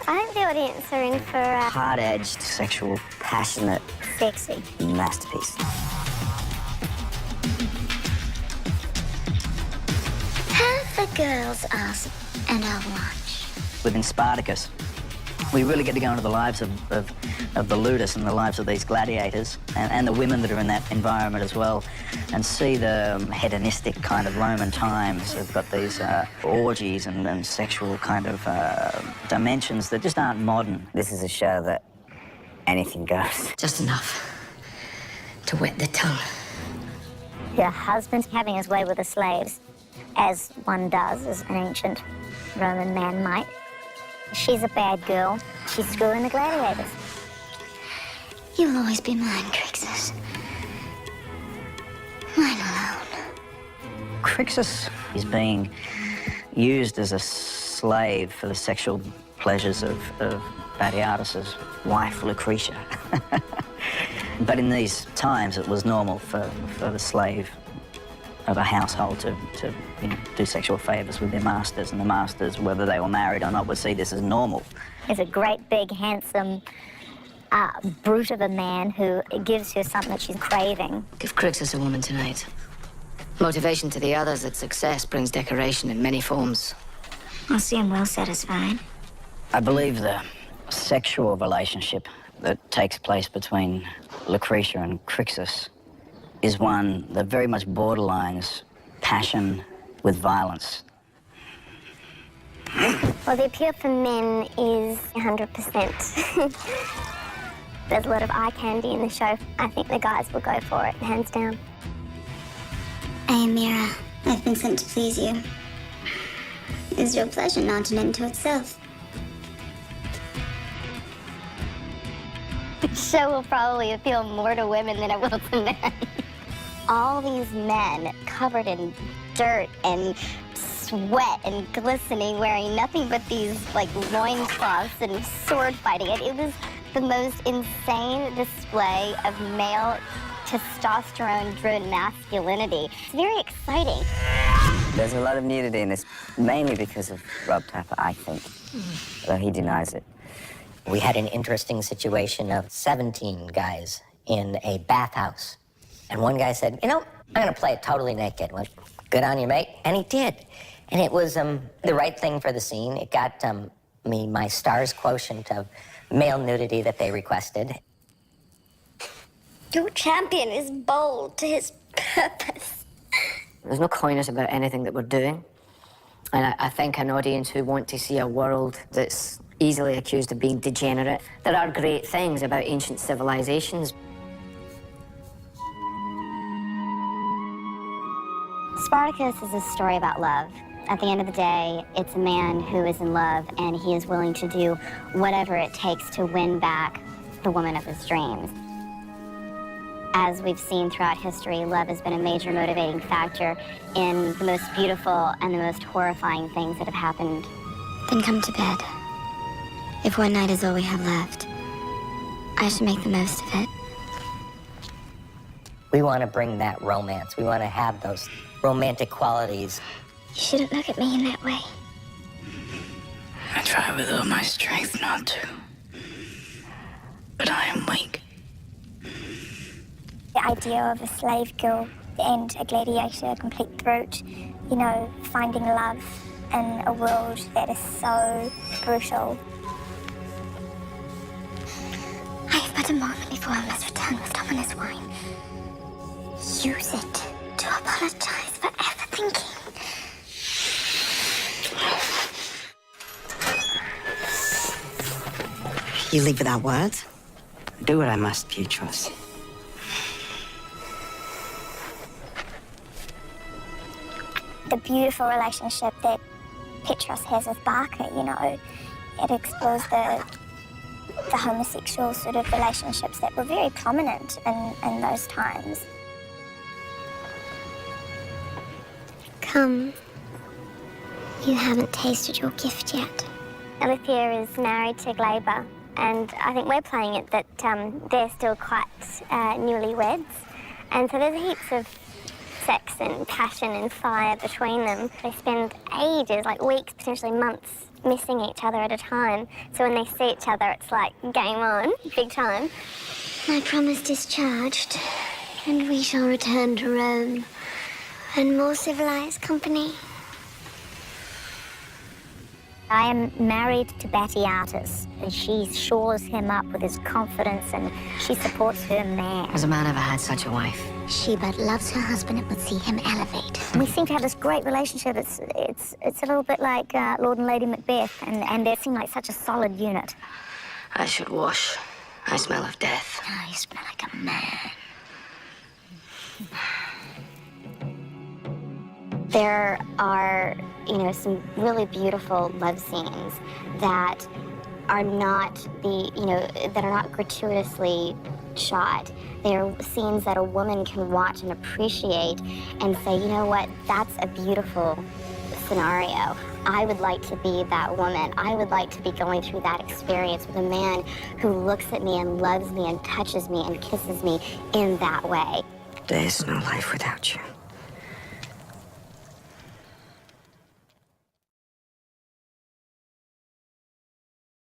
I think the audience are in for a hard-edged, sexual, passionate, sexy masterpiece. Have the girls ask and I'll watch. Within Spartacus, we really get to go into the lives of the ludus and the lives of these gladiators and the women that are in that environment as well, and see the hedonistic kind of Roman times. They've got these orgies and sexual kind of dimensions that just aren't modern. This is a show that anything goes. Just enough to wet the tongue. Your husband having his way with the slaves, as one does, as an ancient Roman man might. She's a bad girl. She's screwing the gladiators. You'll always be mine, Crixus. Mine alone. Crixus is being used as a slave for the sexual pleasures of Batiatus's wife, Lucretia. But in these times, it was normal for the slave of a household to do sexual favours with their masters, and the masters, whether they were married or not, would see this as normal. There's a great, big, handsome brute of a man who gives her something that she's craving. Give Crixus a woman tonight. Motivation to the others that success brings decoration in many forms. I'll see him well satisfied. I believe the sexual relationship that takes place between Lucretia and Crixus is one that very much borderlines passion with violence. Well, the appeal for men is 100%. There's a lot of eye candy in the show. I think the guys will go for it, hands down. I am Mira. I've been sent to please you. Is your pleasure not an end to itself? The show will probably appeal more to women than it will to men. All these men covered in dirt and sweat and glistening, wearing nothing but these, like, loincloths and sword fighting. It was the most insane display of male testosterone-driven masculinity. It's very exciting. There's a lot of nudity in this, mainly because of Rob Tapper, I think, though he denies it. We had an interesting situation of 17 guys in a bathhouse. And one guy said, you know, I'm going to play it totally naked. Well, good on you, mate. And he did. And it was the right thing for the scene. It got me my stars quotient of male nudity that they requested. Your champion is bold to his purpose. There's no coyness about anything that we're doing. And I think an audience who want to see a world that's easily accused of being degenerate. There are great things about ancient civilizations. Spartacus is a story about love. At the end of the day, it's a man who is in love, and he is willing to do whatever it takes to win back the woman of his dreams. As we've seen throughout history, love has been a major motivating factor in the most beautiful and the most horrifying things that have happened. Then come to bed. If one night is all we have left, I should make the most of it. We want to bring that romance. We want to have those romantic qualities. You shouldn't look at me in that way. I try with all my strength not to, but I am weak. The idea of a slave girl and a gladiator, a complete brute, you know, finding love in a world that is so brutal. I have but a moment before I must return with Dominus wine. Use it to apologize for ever thinking. You leave without words? Do what I must, Petros. The beautiful relationship that Petros has with Barker, you know, it explores the homosexual sort of relationships that were very prominent in those times. Come. You haven't tasted your gift yet. Alethea is married to Glaber, and I think we're playing it that they're still quite newlyweds. And so there's heaps of sex and passion and fire between them. They spend ages, like weeks, potentially months, missing each other at a time. So when they see each other, it's like game on, big time. My promise discharged, and we shall return to Rome and more civilized company. I am married to Batiatus, and she shores him up with his confidence, and she supports her man. Has a man ever had such a wife? She but loves her husband and would see him elevate. We seem to have this great relationship. It's a little bit like Lord and Lady Macbeth, and they seem like such a solid unit. I should wash. I smell of death. Oh, you smell like a man. There are, some really beautiful love scenes that are not that are not gratuitously shot. They're scenes that a woman can watch and appreciate and say, you know what, that's a beautiful scenario. I would like to be that woman. I would like to be going through that experience with a man who looks at me and loves me and touches me and kisses me in that way. There's no life without you.